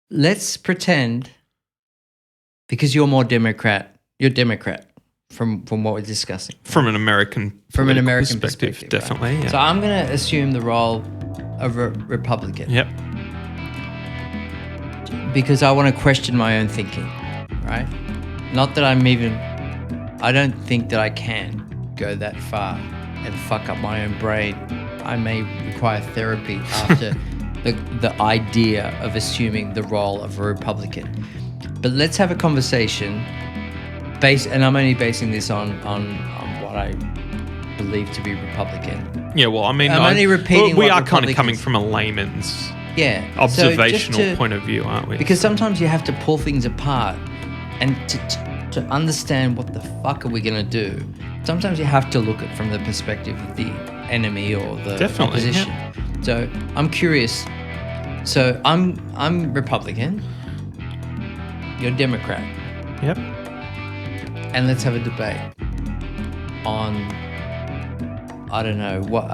let's pretend, because you're more Democrat, you're Democrat from what we're discussing. From an American perspective, definitely. Right? Yeah. So I'm going to assume the role of a Republican. Yep. Because I want to question my own thinking, right? Not that I don't think that I can go that far and fuck up my own brain. I may require therapy after the idea of assuming the role of a Republican. But let's have a conversation and I'm only basing this on what I believe to be Republican. Yeah, well, I mean, I'm only repeating we what are kind of coming Republicans- from a layman's So observational just to- point of view, aren't we? Because sometimes you have to pull things apart and to understand what the fuck are we going to do. Sometimes you have to look at it from the perspective of the enemy or the opposition. Yeah. So I'm curious. So I'm Republican. You're Democrat. Yep. And let's have a debate on, I don't know, what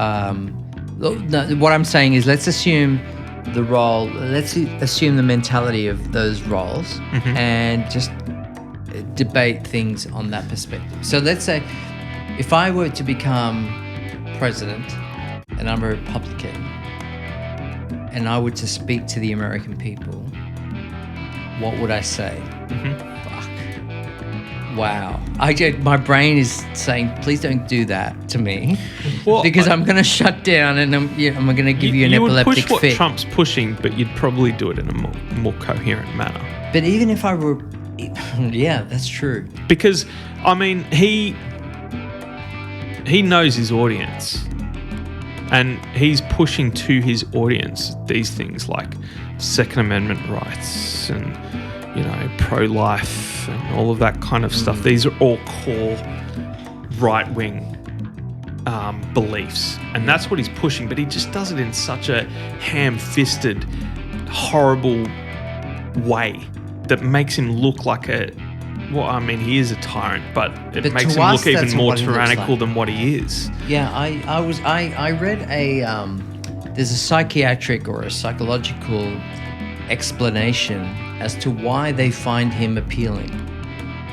I'm saying is let's assume the role, let's assume the mentality of those roles and just debate things on that perspective. So let's say if I were to become president and I'm a Republican and I were to speak to the American people, what would I say? Fuck. Wow. My brain is saying, please don't do that to me, because I'm going to shut down and I'm going to give you an epileptic fit. You would push fit. what Trump's pushing, but you'd probably do it in a more coherent manner. But even if I were, yeah, that's true. Because, I mean, he knows his audience, and he's pushing to his audience these things like Second Amendment rights and, pro-life and all of that kind of stuff. These are all core right-wing beliefs, and that's what he's pushing, but he just does it in such a ham-fisted, horrible way that makes him look like he is a tyrant, but it makes him look even more tyrannical than what he is. Yeah, I read there's a psychiatric or a psychological explanation as to why they find him appealing.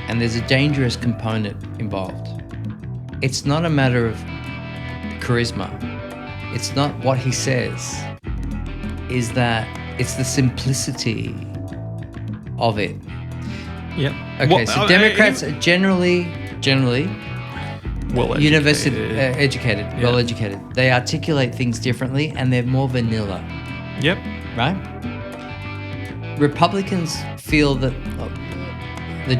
And there's a dangerous component involved. It's not a matter of charisma. It's not what he says. Is that it's the simplicity of it. Yep. Okay, so Democrats are generally well educated, well educated. They articulate things differently and they're more vanilla. Yep. Right? Republicans feel that the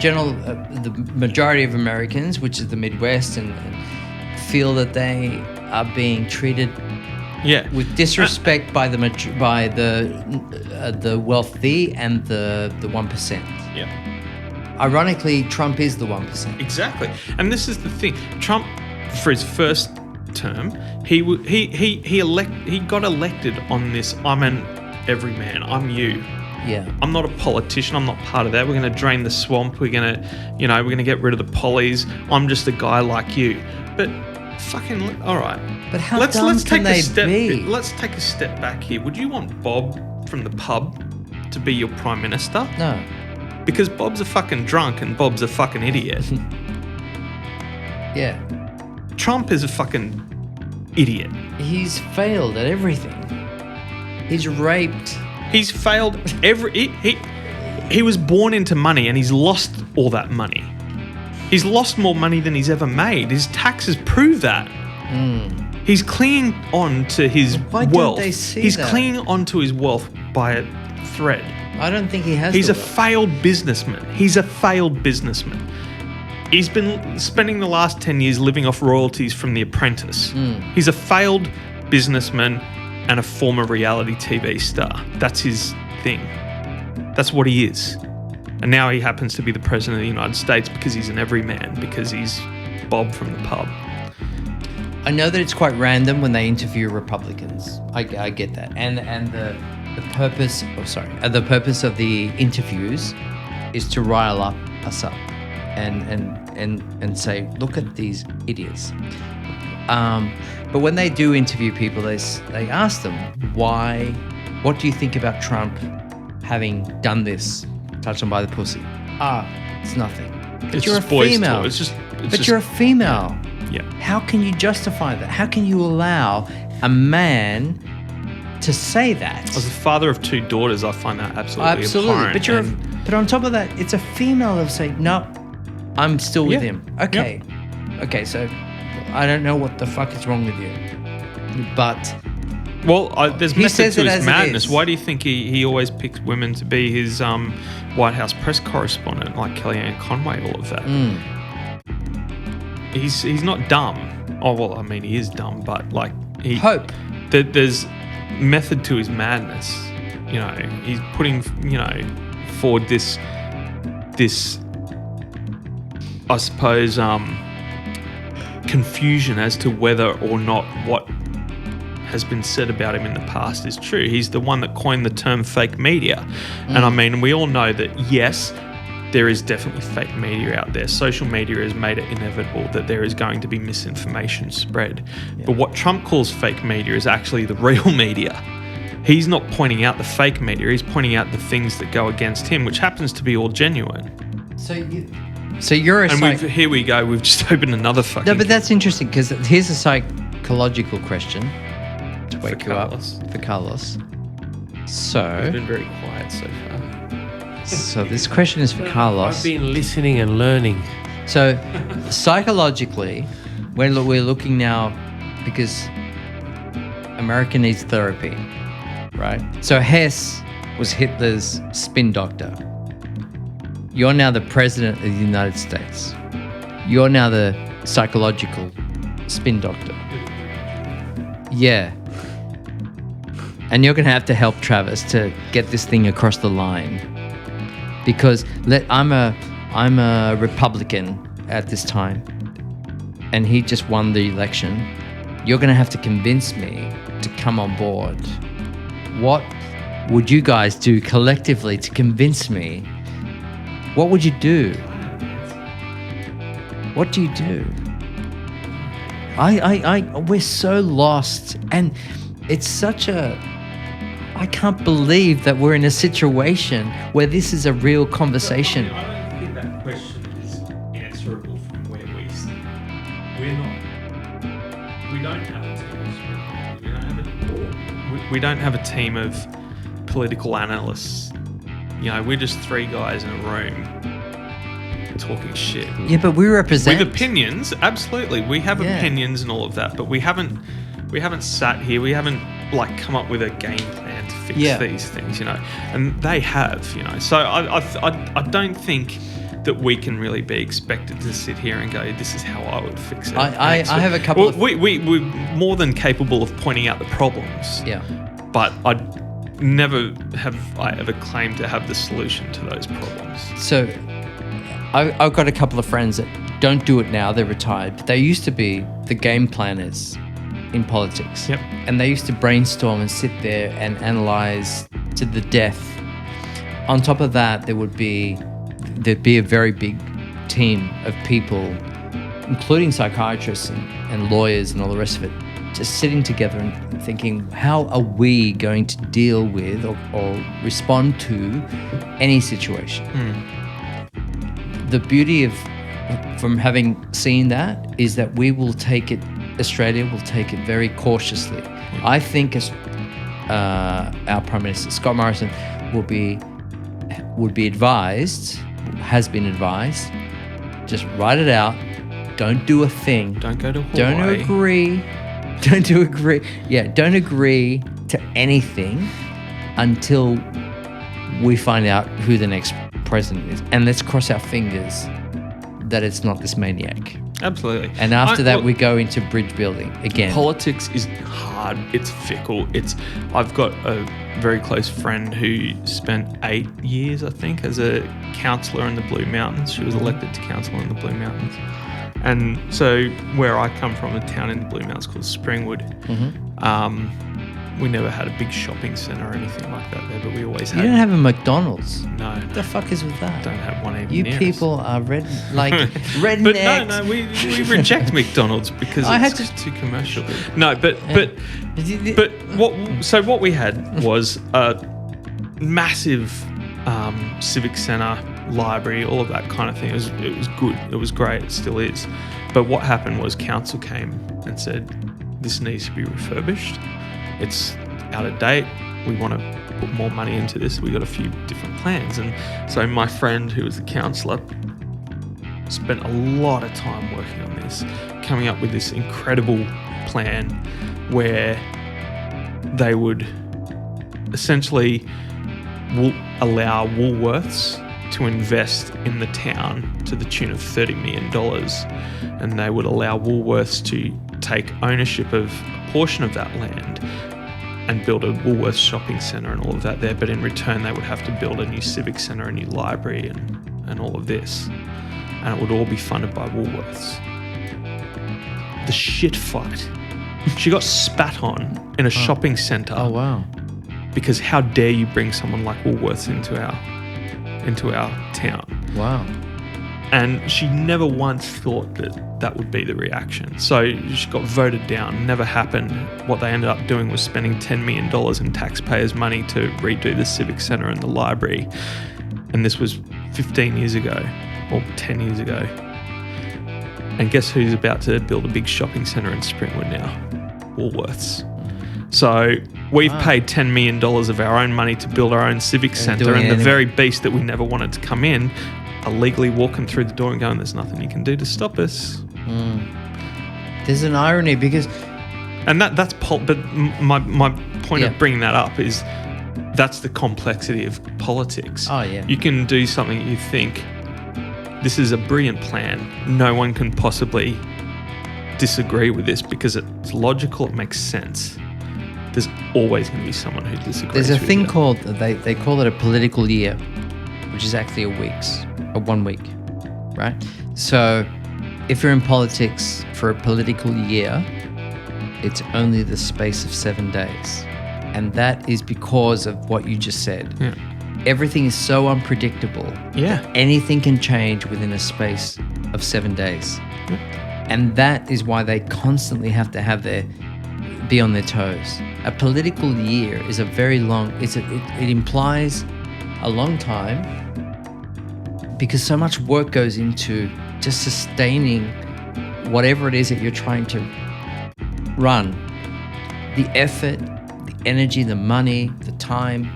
majority of Americans, which is the Midwest, and feel that they are being treated with disrespect by the wealthy and the 1%. Yeah. Ironically, Trump is the 1%. Exactly. And this is the thing. Trump, for his first term, he got elected on this, I'm an everyman, I'm you. Yeah. I'm not a politician, I'm not part of that. We're going to drain the swamp, we're going to get rid of the pollies. I'm just a guy like you. But fucking, all right. But how dumb can they be? Let's take a step back here. Would you want Bob from the pub to be your prime minister? No. Because Bob's a fucking drunk and Bob's a fucking idiot. Yeah. Trump is a fucking idiot. He's failed at everything. He's raped. He's failed he was born into money and he's lost all that money. He's lost more money than he's ever made. His taxes prove that. He's clinging on to his Why wealth. Don't they see he's that? clinging on to his wealth by a thread. I don't think he has. He's a failed businessman. He's been spending the last 10 years living off royalties from The Apprentice. He's a failed businessman and a former reality TV star. That's his thing. That's what he is. And now he happens to be the president of the United States because he's an everyman, because he's Bob from the pub. I know that it's quite random when they interview Republicans. I get that. And the purpose of the interviews is to rile us up and say, look at these idiots. But when they do interview people, they ask them, what do you think about Trump having done this, touched them by the pussy. It's nothing. But It's you're a just boys' female. talk. It's just You're a female. Yeah. How can you justify that? How can you allow a man to say that? As a father of 2 daughters, I find that absolutely abhorrent. But on top of that, it's a female that'll say, no, I'm still with him. Okay. Okay, so I don't know what the fuck is wrong with you. But there's he method says to it his as it madness. is. Why do you think he always picks women to be his White House press correspondent, like Kellyanne Conway, all of that? He's not dumb. Oh, well, I mean, he is dumb, but like there's method to his madness. You know, he's putting, forward this, I suppose, confusion as to whether or not what has been said about him in the past is true. He's the one that coined the term fake media. And I mean, we all know that, yes, there is definitely fake media out there. Social media has made it inevitable that there is going to be misinformation spread. Yeah. But what Trump calls fake media is actually the real media. He's not pointing out the fake media. He's pointing out the things that go against him, which happens to be all genuine. So you're a here we go. We've just opened another fucking... No, but that's interesting because here's a psychological question to wake you up for Carlos. So... We've been very quiet so far. So this question is for Carlos. I've been listening and learning. So psychologically, we're looking now because America needs therapy, right? So Hess was Hitler's spin doctor. You're now the president of the United States. You're now the psychological spin doctor. Yeah. And you're going to help Travis to get this thing across the line. Because I'm a Republican at this time, and he just won the election. You're going to have to convince me to come on board. What would you guys do collectively to convince me? What would you do? What do you do? We're so lost, and it's such a... I can't believe that we're in a situation where this is a real conversation. I don't think that question is answerable from where we sit. We don't have a team. We don't have a team of political analysts. We're just 3 guys in a room talking shit. Yeah, but we represent... With opinions, absolutely. We have opinions and all of that, but we haven't sat here. We haven't come up with a game plan to fix these things, and they have, So I don't think that we can really be expected to sit here and go, this is how I would fix it. I have a couple of... We're more than capable of pointing out the problems. Yeah. But never have I ever claimed to have the solution to those problems. So I've got a couple of friends that don't do it now. They're retired, but they used to be the game planners in politics. Yep. And they used to brainstorm and sit there and analyze to the death. On top of that, there'd be a very big team of people, including psychiatrists and lawyers and all the rest of it, just sitting together and thinking, how are we going to deal with or respond to any situation? The beauty from having seen that is that Australia will take it very cautiously. I think our Prime Minister, Scott Morrison, would be advised, has been advised, just write it out, don't do a thing. Don't go to Hawaii. Don't agree. Don't agree to anything until we find out who the next president is. And let's cross our fingers that it's not this maniac. Absolutely. And after that, we go into bridge building again. Politics is hard. It's fickle. I've got a very close friend who spent 8 years, I think, as a councillor in the Blue Mountains. She was elected to council in the Blue Mountains. And so where I come from, a town in the Blue Mountains called Springwood, we never had a big shopping centre or anything like that there, but we always had... You don't have a McDonald's? No. What the fuck is with that? Don't have one even You near people us. are rednecks. But no, we reject McDonald's because it's too commercial. No, but what we had was massive civic centre, library, all of that kind of thing. It was good. It was great. It still is. But what happened was council came and said, this needs to be refurbished. It's out of date. We want to put more money into this. We got a few different plans. And so my friend, who was the councillor, spent a lot of time working on this, coming up with this incredible plan where they would essentially allow Woolworths to invest in the town to the tune of $30 million. And they would allow Woolworths to take ownership of a portion of that land and build a Woolworths shopping centre and all of that there. But in return, they would have to build a new civic centre, a new library and all of this. And it would all be funded by Woolworths. The shit fight. She got spat on in a shopping centre. Oh, wow. Because how dare you bring someone like Woolworths into our town? Wow. And she never once thought that would be the reaction. So she got voted down. Never happened. What they ended up doing was spending $10 million in taxpayers' money to redo the civic centre and the library. And this was 15 years ago, or 10 years ago. And guess who's about to build a big shopping centre in Springwood now? Woolworths. So we've paid $10 million of our own money to build our own civic centre, and the very beast that we never wanted to come in are legally walking through the door and going, there's nothing you can do to stop us. There's an irony because... And that's... But my point of bringing that up is that's the complexity of politics. Oh, yeah. You can do something you think, this is a brilliant plan. No one can possibly disagree with this because it's logical, it makes sense. There's always going to be someone who disagrees. There's a with thing you. called, they call it a political year, which is actually a 1 week, right? So if you're in politics for a political year, it's only the space of 7 days. And that is because of what you just said. Yeah. Everything is so unpredictable. Yeah. That anything can change within a space of 7 days. Yeah. And that is why they constantly have to be on their toes. A political year is a very long, it implies a long time because so much work goes into just sustaining whatever it is that you're trying to run. The effort, the energy, the money, the time,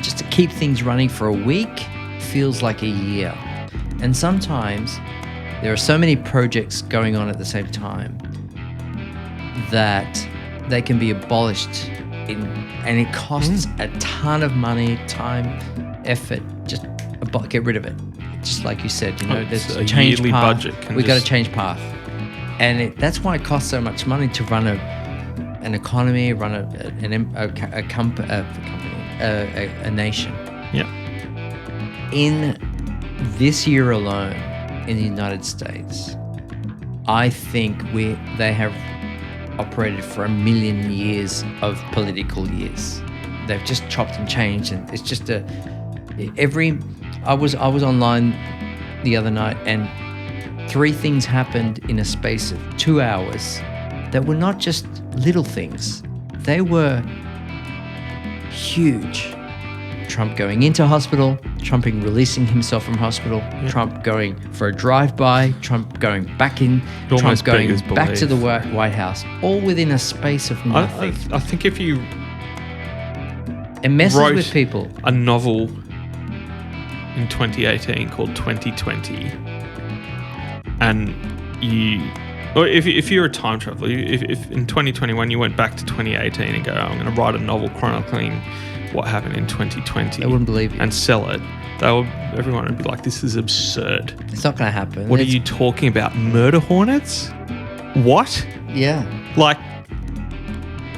just to keep things running for a week feels like a year. And sometimes there are so many projects going on at the same time that they can be abolished and it costs a ton of money, time, effort, just get rid of it. Just like you said, there's a change yearly path. budget. We got to change path. And that's why it costs so much money to run an economy, run a company, a nation. Yeah. In this year alone, in the United States, I think they have operated for 1 million years of political years. They've just chopped and changed, and it's just I was online the other night, and 3 things happened in a space of 2 hours that were not just little things. They were huge. Trump going into hospital, Trump releasing himself from hospital, Trump going for a drive-by, Trump going back in, Trump going back to the White House, all within a space of nothing. I think if you it messes wrote with people. a novel in 2018 called 2020, and if you're a time traveler, if in 2021 you went back to 2018 and go, I'm going to write a novel chronicling what happened in 2020, They wouldn't believe you. and sell it, everyone would be like, this is absurd. It's not going to happen. What are you talking about? Murder hornets? What? Yeah. Like,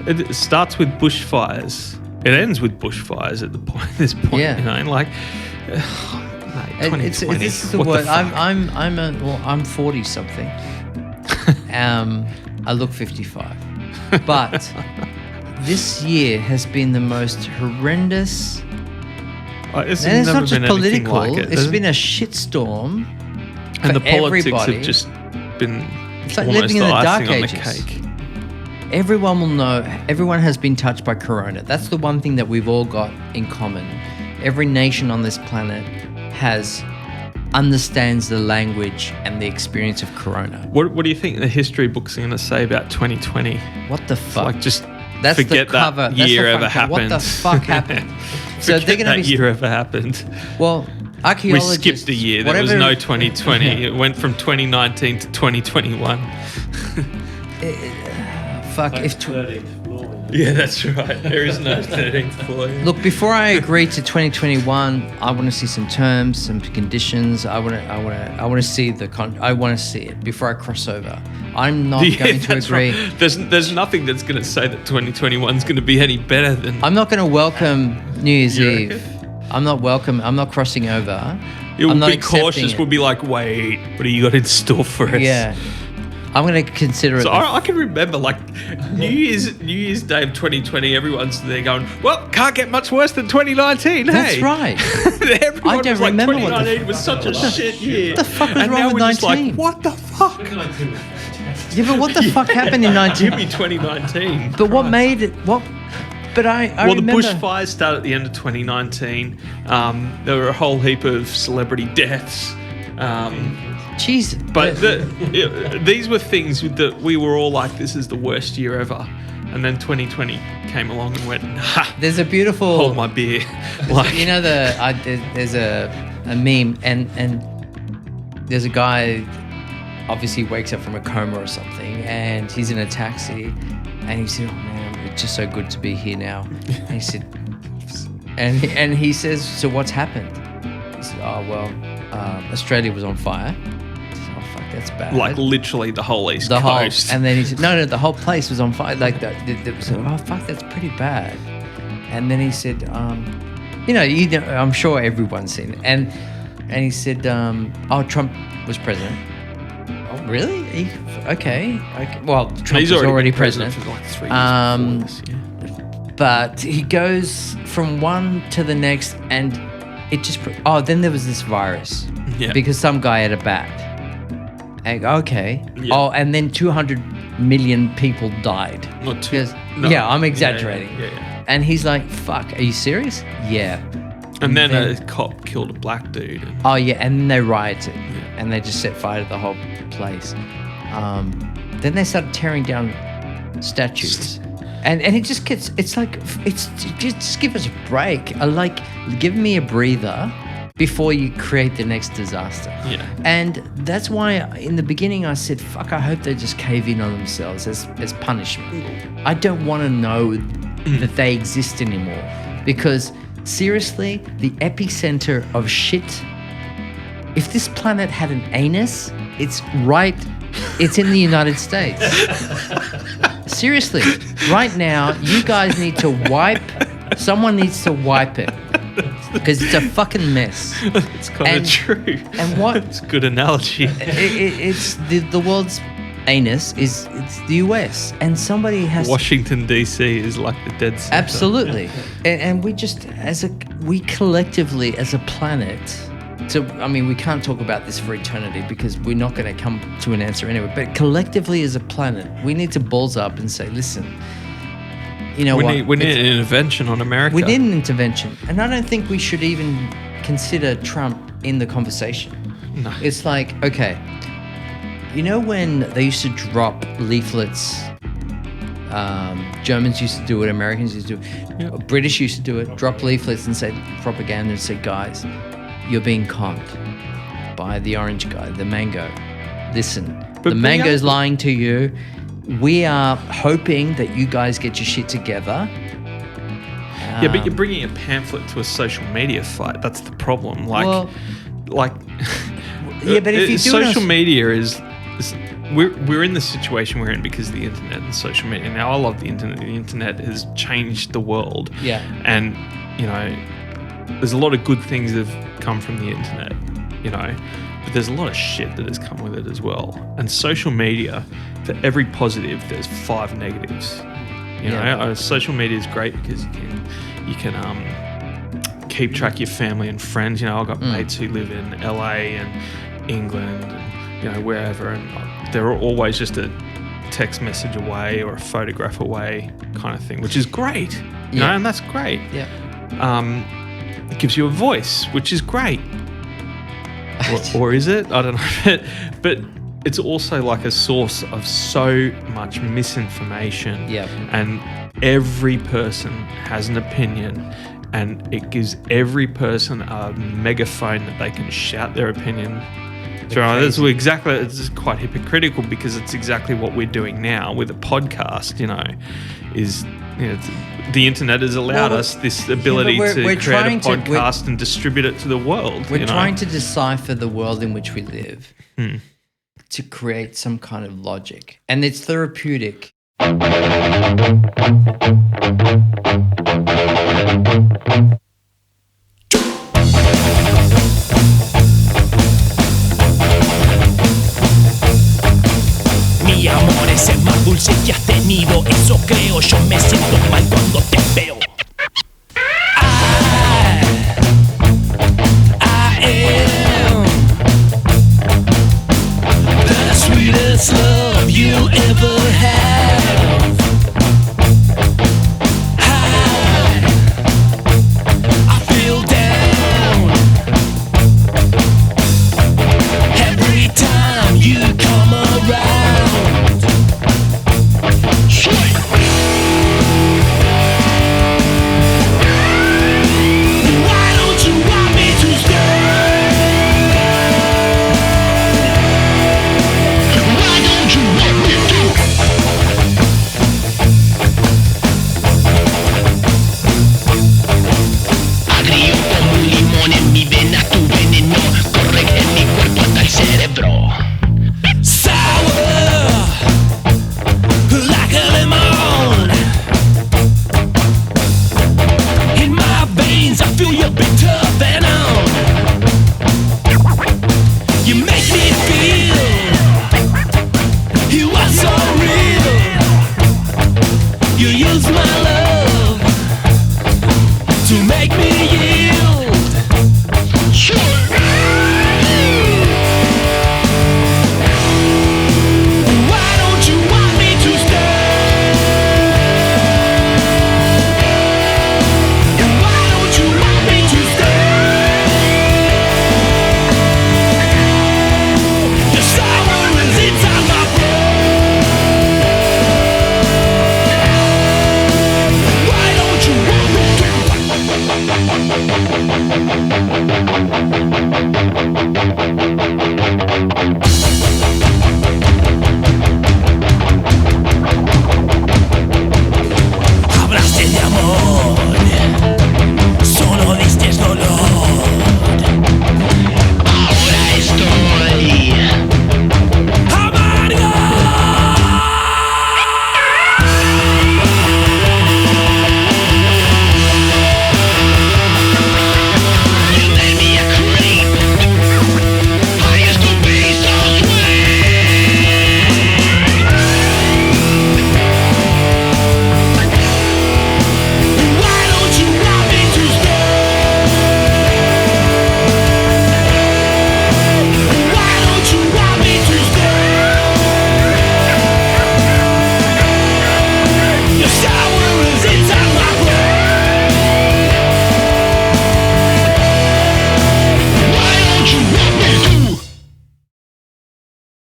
it starts with bushfires. It ends with bushfires at this point. Yeah. Like, This is the word. I'm 40 something. I look 55, but this year has been the most horrendous. It's And it's never not just been anything political. like it. It's been a shitstorm. And the for politics everybody. have just been It's like almost living in the the dark icing on the ages. cake. everyone will know, everyone has been touched by corona. That's the one thing that we've all got in common. Every nation on this planet understands the language and the experience of corona. What do you think the history books are going to say about 2020? What the fuck? Like, just That's forget the cover. that That's year the ever front cover. happened. What the fuck happened? So Forget they're going to that be year ever happened. well. We Archaeologists. skipped a year. There was no 2020. It went from 2019 to 2021. Fuck. Like If 13th floor. Yeah, that's right. There is no 13th floor. Look, before I agree to 2021, I want to see some terms, some conditions. I want to see I want to see it before I cross over. I'm not going to that's agree. right. There's nothing that's going to say that 2021 is going to be any better than. I'm not going to welcome New Year's You Eve. reckon? I'm not crossing over. You'll I'm not be accepting cautious. it. We'll be like, wait, what do you got in store for us? Yeah. I'm going to consider it. So I can remember, like, New Year's Day of 2020, everyone's there going, well, can't get much worse than 2019, That's hey? right. Everyone I don't was like, remember what the 2019 was such a shit year. What the fuck was and wrong now with we're just 19? like, what the fuck? 2019 was fantastic. Yeah, but what the fuck happened in 19? Give me 2019. But what made it? What? But I Well, remember. the bushfires started at the end of 2019. There were a whole heap of celebrity deaths. Jeez. But these were things that we were all like, this is the worst year ever. And then 2020 came along and went, nah, there's a beautiful. hold my beer. Like, You know there's a meme and there's a guy obviously wakes up from a coma or something and he's in a taxi and he said, oh man, it's just so good to be here now. And he said, and he says, so what's happened? He said, oh well, Australia was on fire. He said, oh fuck, that's bad. like literally the whole East the whole, Coast. and then he said, no, the whole place was on fire. Like that, oh fuck, that's pretty bad. And then he said, I'm sure everyone's seen it. And he said, oh, Trump was president. Oh, really? Okay. Well, Trump He's was already been president. for like 3 years Um, before this, yeah. But he goes from one to the next, and it just. Then there was this virus. Yeah. Because some guy had a bat. And, okay. Yeah. Oh, and then 200 million people died. Not too. Because, No. yeah, I'm exaggerating. Yeah. And he's like, fuck, are you serious? Yeah. And then a cop killed a black dude. And Oh, yeah, and then they rioted. And they just set fire to the whole place. Then they started tearing down statues. And it just gets, it's like, just give us a break. Give me a breather before you create the next disaster. Yeah. And that's why in the beginning I said, fuck, I hope they just cave in on themselves as punishment. I don't want to know that they exist anymore. Because seriously, the epicenter of shit, if this planet had an anus, it's in the United States. Seriously, right now, you guys need to someone needs to wipe it. Because it's a fucking mess. It's kind of true. And what? It's a good analogy. It's the world's anus it's the US, and somebody has Washington DC is like the dead center. absolutely, and we just we collectively as a planet. So I mean, we can't talk about this for eternity because we're not going to come to an answer anyway. But collectively as a planet, we need to balls up and say, listen. You know We need an intervention on America. We need an intervention. And I don't think we should even consider Trump in the conversation. No. It's like, okay, you know when they used to drop leaflets, Germans used to do it, Americans used to do it, Yeah. British used to do it, drop leaflets and say propaganda and say, guys, you're being conned by the orange guy, the mango. Listen, the mango's lying to you. We are hoping that you guys get your shit together. Yeah, but you're bringing a pamphlet to a social media fight. That's the problem. Yeah, but if you do social media is we're in the situation we're in because of the internet and social media. Now, I love the internet. The internet has changed the world. Yeah. And there's a lot of good things that have come from the internet. But there's a lot of shit that has come with it as well. And social media, for every positive, there's 5 negatives. Social media is great because you can keep track of your family and friends. I've got mates who live in LA and England and wherever, and they're always just a text message away or a photograph away kind of thing, which is great. You Yeah. know, and that's great. Yeah. It gives you a voice, which is great. Or is it? I don't know. But it's also like a source of so much misinformation. Yeah. And every person has an opinion, and it gives every person a megaphone that they can shout their opinion. That's exactly. It's quite hypocritical because it's exactly what we're doing now with a podcast. You know, the internet has allowed us this ability we're to create trying a to- podcast and distribute it to the world. We're trying to decipher the world in which we live Hmm. to create some kind of logic. And it's therapeutic. Mi amor es el más dulce que has tenido, eso creo, yo me siento